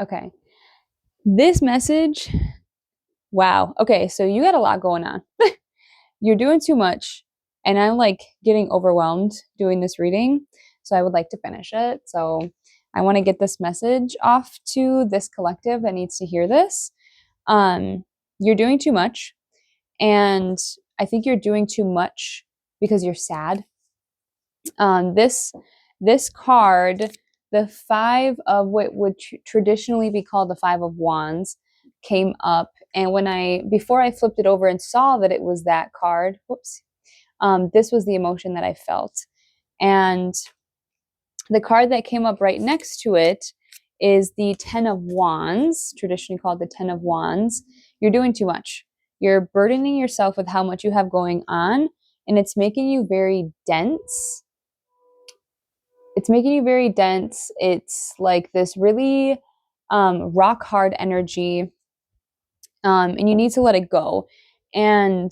Okay. This message, wow. Okay, so you got a lot going on. You're doing too much, and I'm like getting overwhelmed doing this reading. So I would like to finish it. So I want to get this message off to this collective that needs to hear this. You're doing too much, and I think you're doing too much because you're sad. This card, the five of what would traditionally be called the five of wands, came up, and before I flipped it over and saw that it was that card, whoops, this was the emotion that I felt. And the card that came up right next to it is the Ten of Wands, traditionally called the Ten of Wands. You're doing too much. You're burdening yourself with how much you have going on, and it's making you very dense. It's making you very dense. It's like this really rock hard energy, and you need to let it go. And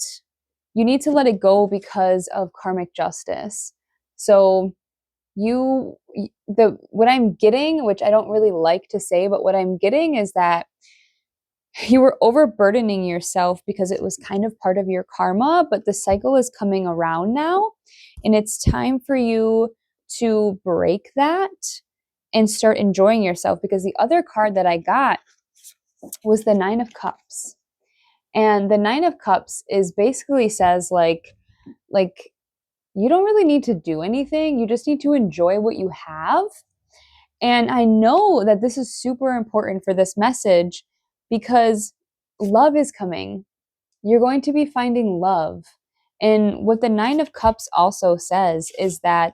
you need to let it go because of karmic justice. So what I'm getting, which I don't really like to say, but what I'm getting is that you were overburdening yourself because it was kind of part of your karma, but the cycle is coming around now, and it's time for you to break that and start enjoying yourself, because the other card that I got was the Nine of Cups. And the Nine of Cups is basically says like you don't really need to do anything. You just need to enjoy what you have. And I know that this is super important for this message because love is coming. You're going to be finding love. And what the Nine of Cups also says is that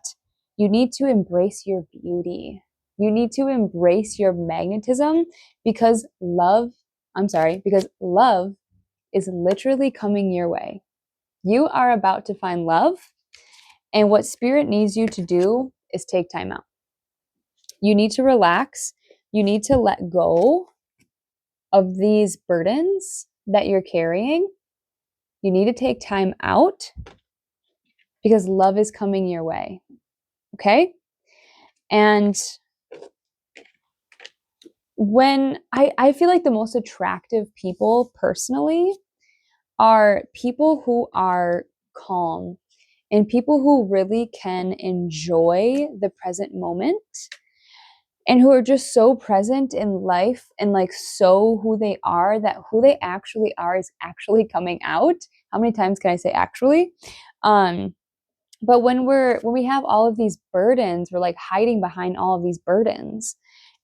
you need to embrace your beauty. You need to embrace your magnetism because love is literally coming your way. You are about to find love. And what spirit needs you to do is take time out. You need to relax. You need to let go of these burdens that you're carrying. You need to take time out because love is coming your way. Okay? And when I feel like the most attractive people personally are people who are calm and people who really can enjoy the present moment and who are just so present in life and like so who they are, that who they actually are is actually coming out. How many times can I say actually? But when we have all of these burdens, we're like hiding behind all of these burdens,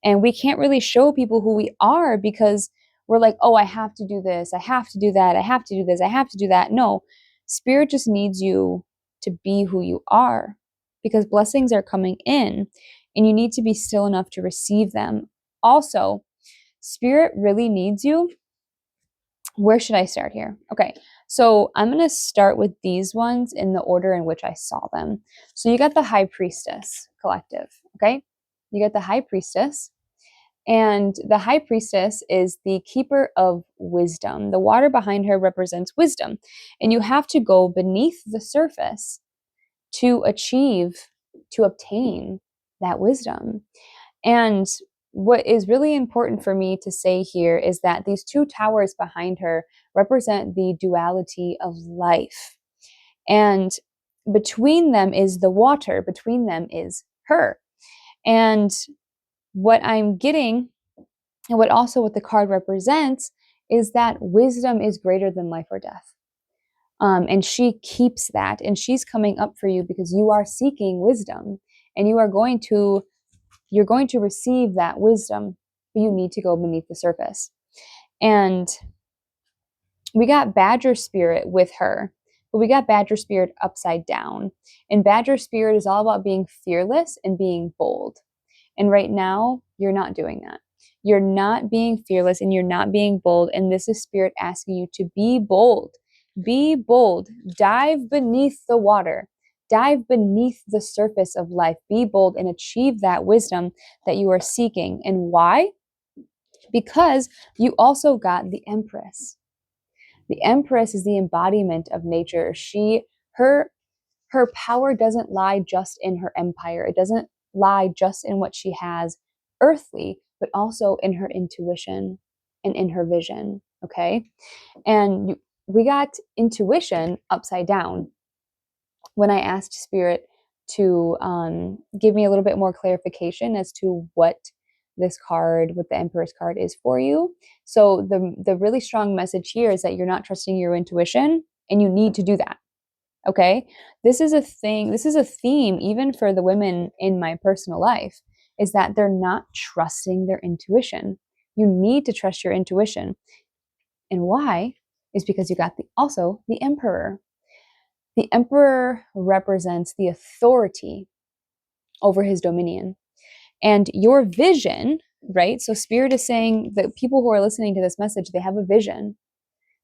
and we can't really show people who we are because we're like, oh, I have to do this, I have to do that, I have to do this, I have to do that. No, spirit just needs you to be who you are because blessings are coming in and you need to be still enough to receive them. Also, spirit really needs you. Where should I start here? Okay, so I'm going to start with these ones in the order in which I saw them. So you got the High Priestess collective, okay? You got the High Priestess, and the High Priestess is the keeper of wisdom. The water behind her represents wisdom, and you have to go beneath the surface to obtain that wisdom. And what is really important for me to say here is that these two towers behind her represent the duality of life. And between them is the water, between them is her. And what I'm getting, and what the card represents, is that wisdom is greater than life or death. And she keeps that, and she's coming up for you because you are seeking wisdom, and you're going to receive that wisdom, but you need to go beneath the surface. And we got Badger Spirit with her, but we got Badger Spirit upside down. And Badger Spirit is all about being fearless and being bold. And right now, you're not doing that. You're not being fearless and you're not being bold. And this is Spirit asking you to be bold. Be bold. Dive beneath the water. Dive beneath the surface of life. Be bold and achieve that wisdom that you are seeking. And why? Because you also got the Empress. The Empress is the embodiment of nature. Her power doesn't lie just in her empire. It doesn't lie just in what she has earthly, but also in her intuition and in her vision, okay? And we got intuition upside down when I asked Spirit to give me a little bit more clarification as to what this card, what the Emperor's card is for you. So the really strong message here is that you're not trusting your intuition, and you need to do that. Okay? This is a thing, this is a theme even for the women in my personal life, is that they're not trusting their intuition. You need to trust your intuition. And why? Is because you got also the Emperor. The Emperor represents the authority over his dominion. And your vision, right? So Spirit is saying that people who are listening to this message, they have a vision.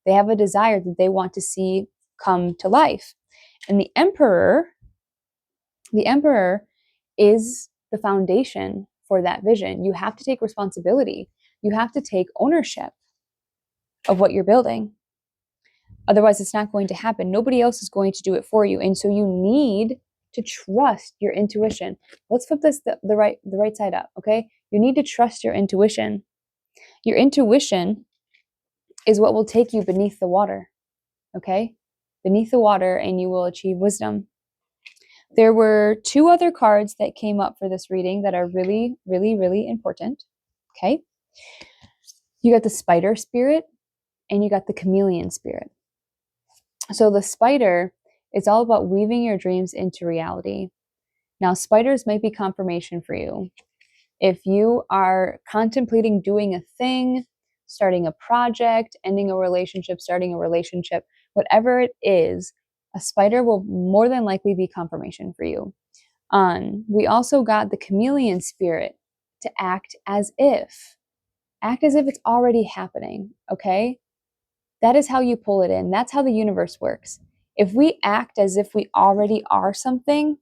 They have a desire that they want to see come to life. And the Emperor is the foundation for that vision. You have to take responsibility. You have to take ownership of what you're building. Otherwise, it's not going to happen. Nobody else is going to do it for you. And so you need to trust your intuition. Let's flip this the right side up, okay? You need to trust your intuition. Your intuition is what will take you beneath the water, okay? Beneath the water, and you will achieve wisdom. There were two other cards that came up for this reading that are really, really, really important, okay? You got the Spider Spirit, and you got the Chameleon Spirit. So the spider is all about weaving your dreams into reality. Now, spiders might be confirmation for you. If you are contemplating doing a thing, starting a project, ending a relationship, starting a relationship, whatever it is, a spider will more than likely be confirmation for you. We also got the Chameleon Spirit to act as if it's already happening, okay? That is how you pull it in. That's how the universe works. If we act as if we already are something,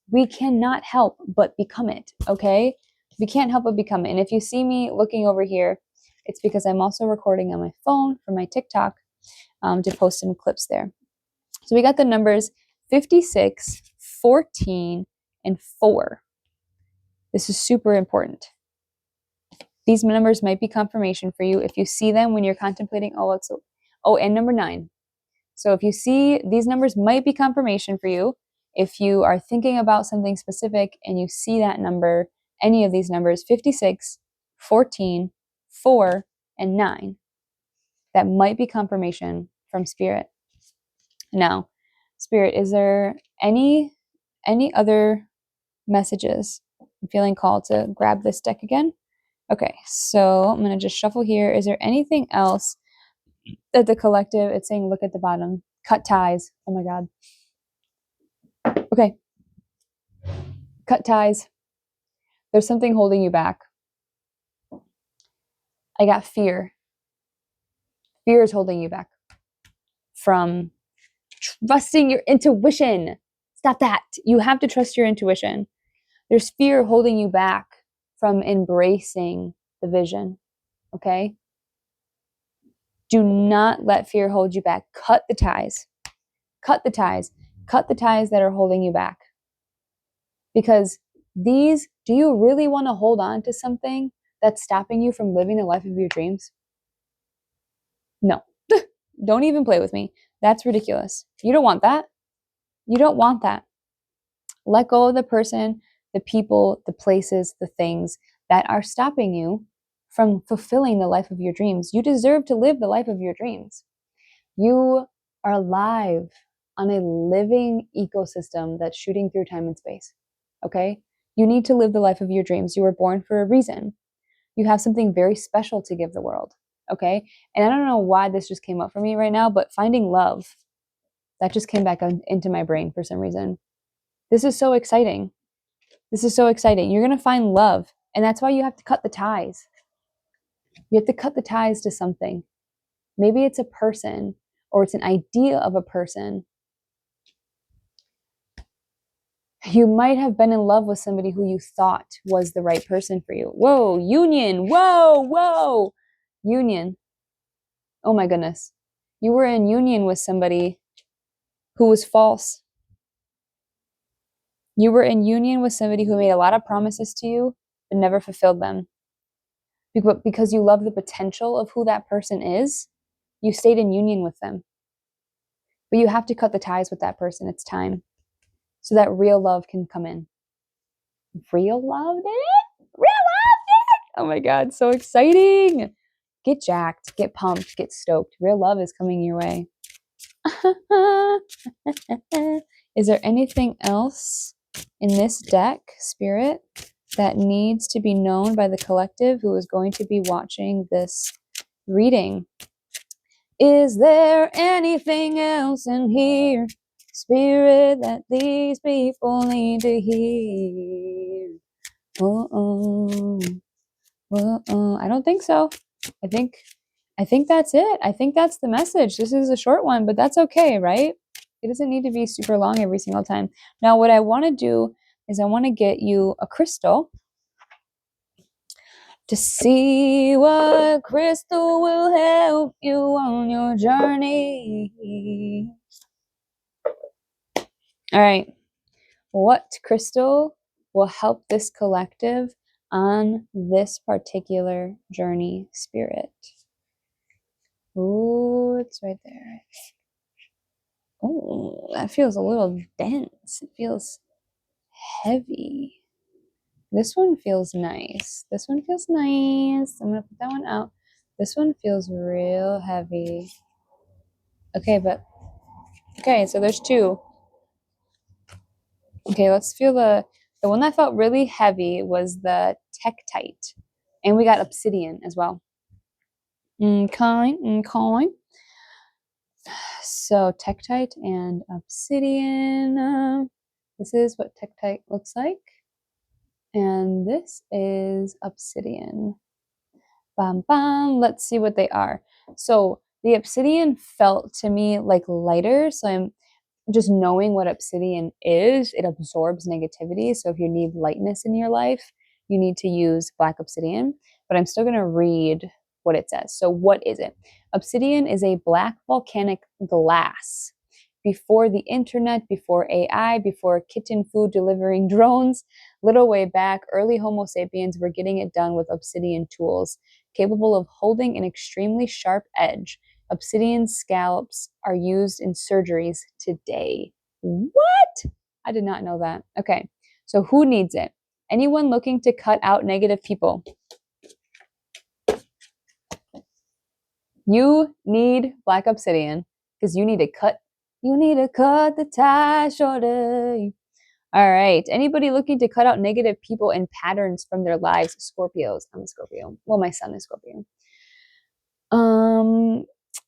we cannot help but become it, okay? We can't help but become it. And if you see me looking over here, it's because I'm also recording on my phone for my TikTok to post some clips there. So we got the numbers 56, 14, and 4. This is super important. These numbers might be confirmation for you. If you see them when you're contemplating, and number 9. So if you see these numbers might be confirmation for you. If you are thinking about something specific and you see that number, any of these numbers, 56, 14, 4, and 9, that might be confirmation from Spirit. Now, Spirit, is there any other messages? I'm feeling called to grab this deck again. Okay, so I'm going to just shuffle here. Is there anything else that the collective, it's saying look at the bottom, cut ties. Oh my God. Okay. Cut ties. There's something holding you back. I got fear. Fear is holding you back from trusting your intuition. Stop that. You have to trust your intuition. There's fear holding you back from embracing the vision. Okay? Do not let fear hold you back. Cut the ties. Cut the ties. Cut the ties that are holding you back. Because do you really want to hold on to something that's stopping you from living the life of your dreams? No. Don't even play with me. That's ridiculous. You don't want that. You don't want that. Let go of the person, the people, the places, the things that are stopping you from fulfilling the life of your dreams. You deserve to live the life of your dreams. You are alive on a living ecosystem that's shooting through time and space. Okay? You need to live the life of your dreams. You were born for a reason. You have something very special to give the world. Okay? And I don't know why this just came up for me right now, but finding love, that just came back into my brain for some reason. This is so exciting. This is so exciting. You're going to find love. And that's why you have to cut the ties. You have to cut the ties to something. Maybe it's a person, or it's an idea of a person. You might have been in love with somebody who you thought was the right person for you. Whoa, union. Whoa. Union. Oh my goodness. You were in union with somebody who was false. You were in union with somebody who made a lot of promises to you, but never fulfilled them. But because you love the potential of who that person is, you stayed in union with them. But you have to cut the ties with that person. It's time. So that real love can come in. Real love, it? Real love, it? Oh my God, so exciting. Get jacked, get pumped, get stoked. Real love is coming your way. Is there anything else in this deck, Spirit, that needs to be known by the collective who is going to be watching this reading? Is there anything else in here, Spirit, that these people need to hear? Uh-oh. I don't think so. I think that's it. I think that's the message. This is a short one, but that's okay, right? It doesn't need to be super long every single time. Now, what I want to do is I want to get you a crystal to see what crystal will help you on your journey. All right. What crystal will help this collective on this particular journey, Spirit? Oh, it's right there. Oh, that feels a little dense. It feels heavy. This one feels nice. This one feels nice. I'm going to put that one out. This one feels real heavy. Okay, so there's two. Okay, let's feel the one that felt really heavy was the Tektite. And we got obsidian as well. Okay. So Tektite and obsidian. This is what Tektite looks like. And this is obsidian. Bam, bam. Let's see what they are. So the obsidian felt to me like lighter. So I'm just knowing what obsidian is, it absorbs negativity. So if you need lightness in your life, you need to use black obsidian. But I'm still going to read what it says. So what is it? Obsidian is a black volcanic glass. Before the internet, before AI, before kitten food delivering drones, little way back, early Homo sapiens were getting it done with obsidian tools, capable of holding an extremely sharp edge. Obsidian scalps are used in surgeries today. What? I did not know that. Okay, so who needs it? Anyone looking to cut out negative people? You need black obsidian because you need to cut the tie shorter. All right. Anybody looking to cut out negative people and patterns from their lives? Scorpios. I'm a Scorpio. Well, my son is Scorpio.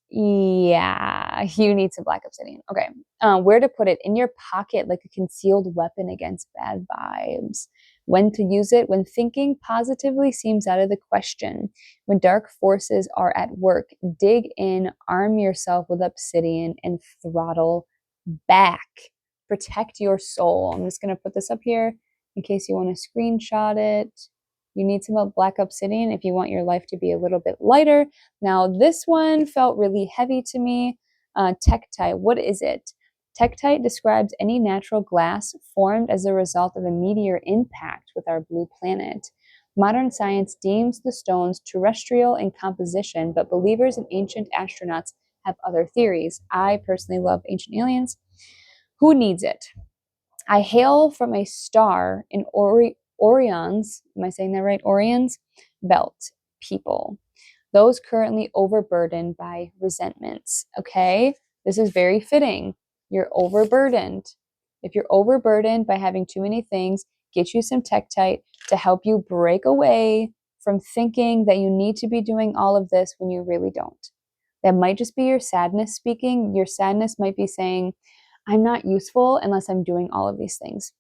Yeah, you need some black obsidian. Okay. Where to put it? In your pocket, like a concealed weapon against bad vibes. When to use it? When thinking positively seems out of the question. When dark forces are at work, dig in, arm yourself with obsidian, and throttle back. Protect your soul. I'm just going to put this up here in case you want to screenshot it. You need some black obsidian if you want your life to be a little bit lighter. Now, this one felt really heavy to me. Tektite, what is it? Tektite describes any natural glass formed as a result of a meteor impact with our blue planet. Modern science deems the stones terrestrial in composition, but believers in ancient astronauts have other theories. I personally love ancient aliens. Who needs it? I hail from a star in Orion's, am I saying that right? Orion's belt people. Those currently overburdened by resentments. Okay, this is very fitting. You're overburdened. If you're overburdened by having too many things, get you some Tektite to help you break away from thinking that you need to be doing all of this when you really don't. That might just be your sadness speaking. Your sadness might be saying, I'm not useful unless I'm doing all of these things.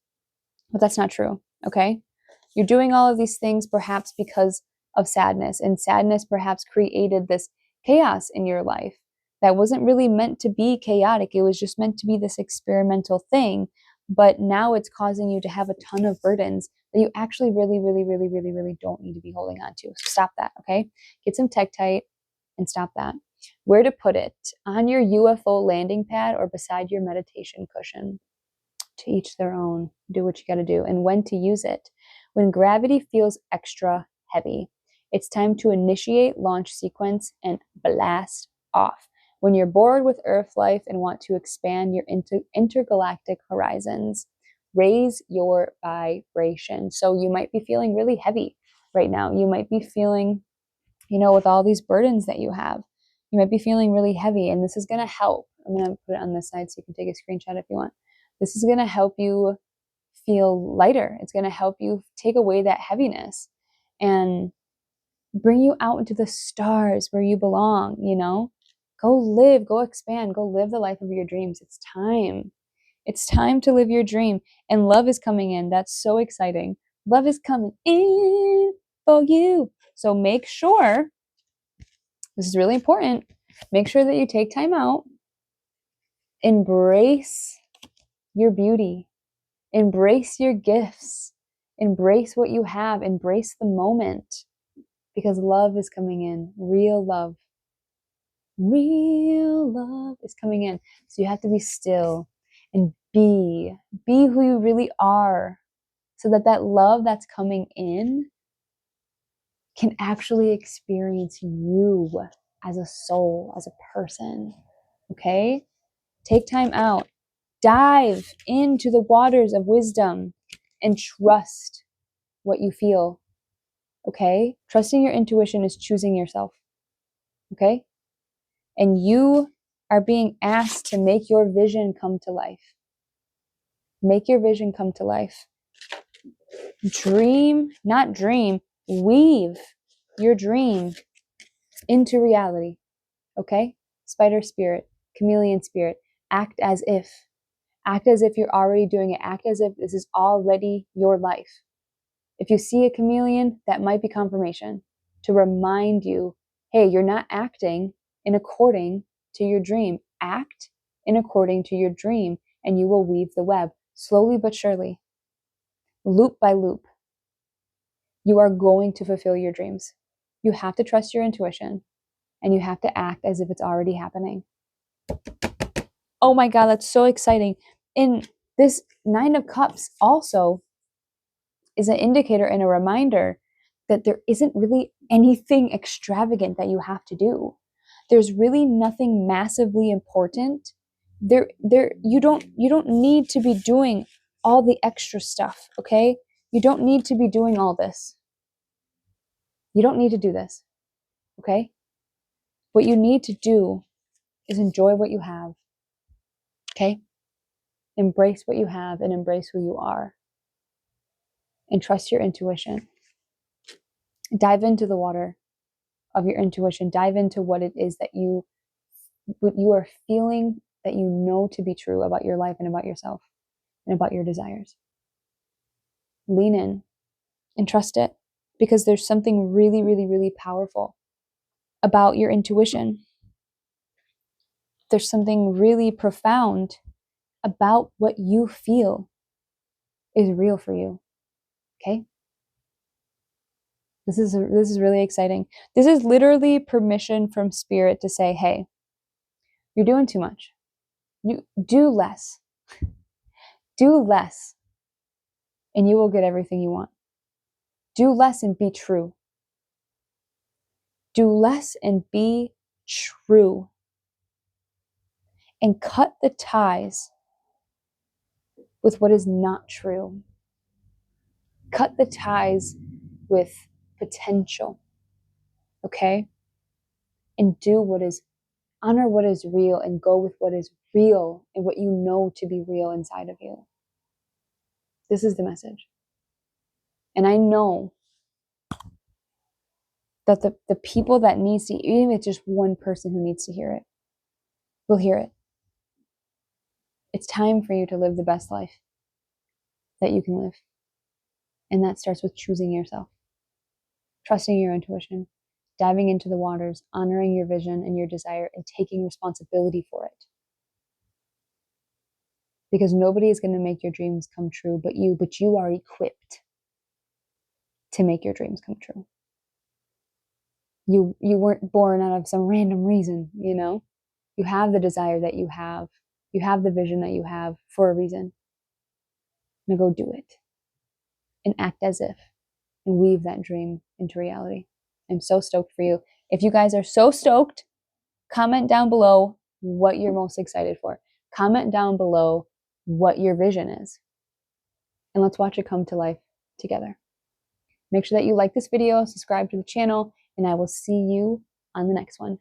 But that's not true, okay? You're doing all of these things perhaps because of sadness, and sadness perhaps created this chaos in your life that wasn't really meant to be chaotic. It was just meant to be this experimental thing, but now it's causing you to have a ton of burdens that you actually really, really, really, really, really don't need to be holding on to. So stop that, okay? Get some Tektite and stop that. Where to put it? On your UFO landing pad or beside your meditation cushion. To each their own. Do what you got to do. And when to use it. When gravity feels extra heavy. It's time to initiate launch sequence and blast off. When you're bored with Earth life and want to expand your intergalactic horizons, raise your vibration. So you might be feeling really heavy right now. You might be feeling, with all these burdens that you have, you might be feeling really heavy, and this is going to help. I'm going to put it on this side so you can take a screenshot if you want. This is going to help you feel lighter. It's going to help you take away that heaviness and bring you out into the stars where you belong, Go live, go expand, go live the life of your dreams. It's time. It's time to live your dream. And love is coming in. That's so exciting. Love is coming in for you. So make sure, this is really important, make sure that you take time out. Embrace your beauty. Embrace your gifts. Embrace what you have. Embrace the moment. Because love is coming in. Real love. Real love is coming in. So you have to be still and be who you really are, so that love that's coming in can actually experience you as a soul, as a person. Okay? Take time out. Dive into the waters of wisdom and trust what you feel. Okay? Trusting your intuition is choosing yourself. Okay? And you are being asked to make your vision come to life. Make your vision come to life. Dream, not dream, weave your dream into reality. Okay? Spider spirit, chameleon spirit, act as if. Act as if you're already doing it. Act as if this is already your life. If you see a chameleon, that might be confirmation to remind you, hey, you're not acting in according to your dream. Act in according to your dream, and you will weave the web slowly but surely, loop by loop. You are going to fulfill your dreams. You have to trust your intuition, and you have to act as if it's already happening. Oh my God, that's so exciting. And this Nine of Cups also is an indicator and a reminder that there isn't really anything extravagant that you have to do. There's really nothing massively important. You don't need to be doing all the extra stuff, okay? You don't need to be doing all this. You don't need to do this, okay? What you need to do is enjoy what you have, okay? Embrace what you have and embrace who you are. And trust your intuition. Dive into the water of your intuition. Dive into what it is that you are feeling, that you know to be true about your life and about yourself and about your desires. Lean in and trust it, because there's something really, really, really powerful about your intuition. There's something really profound about what you feel is real for you. Okay? This is really exciting. This is literally permission from spirit to say, hey, you're doing too much. You do less. Do less, and you will get everything you want. Do less and be true. Do less and be true. And cut the ties with what is not true. Cut the ties with potential. Okay? And honor what is real and go with what is real and what you know to be real inside of you. This is the message. And I know that the people that needs to, even if it's just one person who needs to hear it, will hear it. It's time for you to live the best life that you can live. And that starts with choosing yourself, trusting your intuition, diving into the waters, honoring your vision and your desire, and taking responsibility for it. Because nobody is going to make your dreams come true but you are equipped to make your dreams come true. You weren't born out of some random reason, You have the desire that you have. You have the vision that you have for a reason. Now go do it. And act as if. And weave that dream into reality. I'm so stoked for you. If you guys are so stoked, comment down below what you're most excited for. Comment down below what your vision is. And let's watch it come to life together. Make sure that you like this video, subscribe to the channel, and I will see you on the next one.